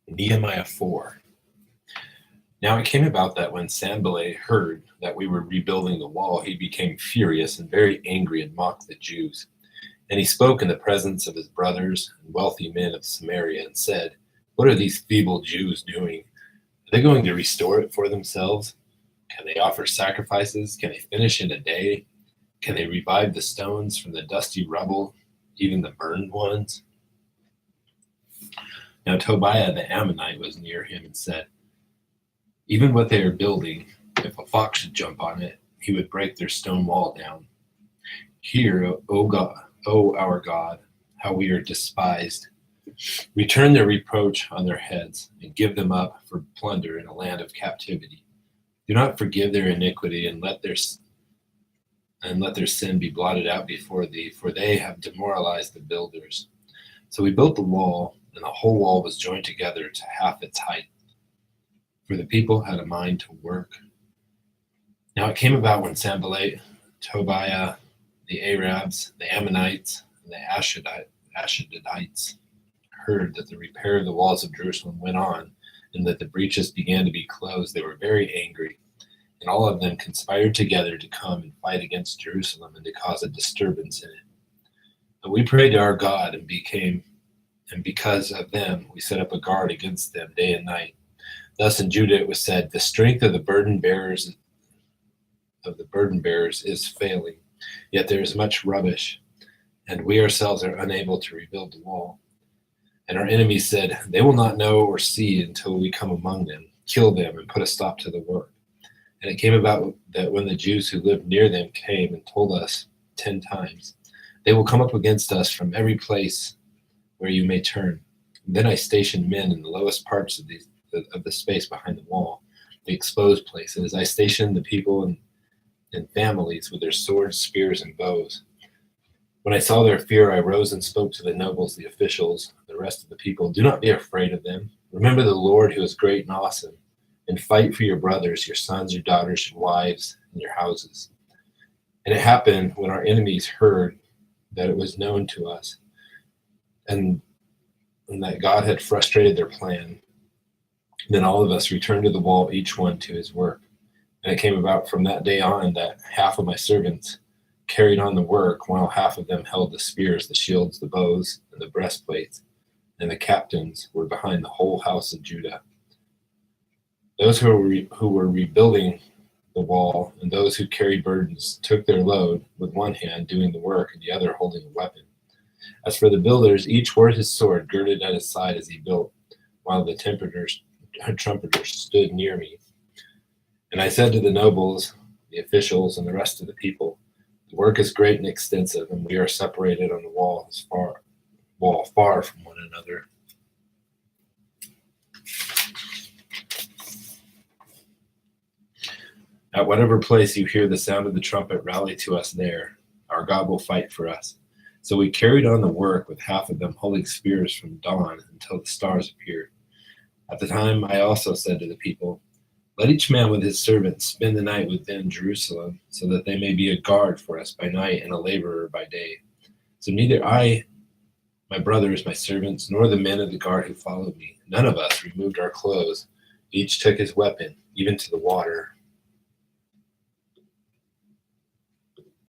Nehemiah 4. Now it came about that when Sanballat heard that we were rebuilding the wall, he became furious and very angry and mocked the Jews. And he spoke in the presence of his brothers and wealthy men of Samaria and said, "What are these feeble Jews doing? Are they going to restore it for themselves? Can they offer sacrifices? Can they finish in a day? Can they revive the stones from the dusty rubble, even the burned ones?" Now Tobiah the Ammonite was near him and said, "Even what they are building, if a fox should jump on it, he would break their stone wall down. Hear, O God, O our God, how we are despised. Return their reproach on their heads and give them up for plunder in a land of captivity. Do not forgive their iniquity and let their sin be blotted out before thee, for they have demoralized the builders." So we built the wall, and the whole wall was joined together to half its height, for the people had a mind to work. Now it came about when Sanballat, Tobiah, the Arabs, the Ammonites, and the Ashdodites heard that the repair of the walls of Jerusalem went on, and that the breaches began to be closed, they were very angry, and all of them conspired together to come and fight against Jerusalem and to cause a disturbance in it. But we prayed to our God, and because of them we set up a guard against them day and night. Thus in Judah it was said, "The strength of the burden bearers is failing, yet there is much rubbish, and we ourselves are unable to rebuild the wall." And our enemies said, "They will not know or see until we come among them, kill them, and put a stop to the work." And it came about that when the Jews who lived near them came and told us 10 times, "They will come up against us from every place where you may turn." And then I stationed men in the lowest parts of the space behind the wall, the exposed places. I stationed the people in families with their swords, spears, and bows. When I saw their fear, I rose and spoke to the nobles, the officials, the rest of the people. "Do not be afraid of them. Remember the Lord who is great and awesome, and fight for your brothers, your sons, your daughters, your wives, and your houses." And it happened when our enemies heard that it was known to us, and that God had frustrated their plan. Then all of us returned to the wall, each one to his work. And it came about from that day on that half of my servants carried on the work, while half of them held the spears, the shields, the bows, and the breastplates, and the captains were behind the whole house of Judah. Those who were rebuilding the wall and those who carried burdens took their load, with one hand doing the work and the other holding a weapon. As for the builders, each wore his sword girded at his side as he built, while the trumpeters stood near me. And I said to the nobles, the officials, and the rest of the people, "The work is great and extensive, and we are separated on the wall far from one another. At whatever place you hear the sound of the trumpet, rally to us there. Our God will fight for us." So we carried on the work with half of them holding spears from dawn until the stars appeared. At the time I also said to the people, "Let each man with his servants spend the night within Jerusalem, so that they may be a guard for us by night and a laborer by day." So neither I, my brothers, my servants, nor the men of the guard who followed me, none of us removed our clothes. Each took his weapon, even to the water,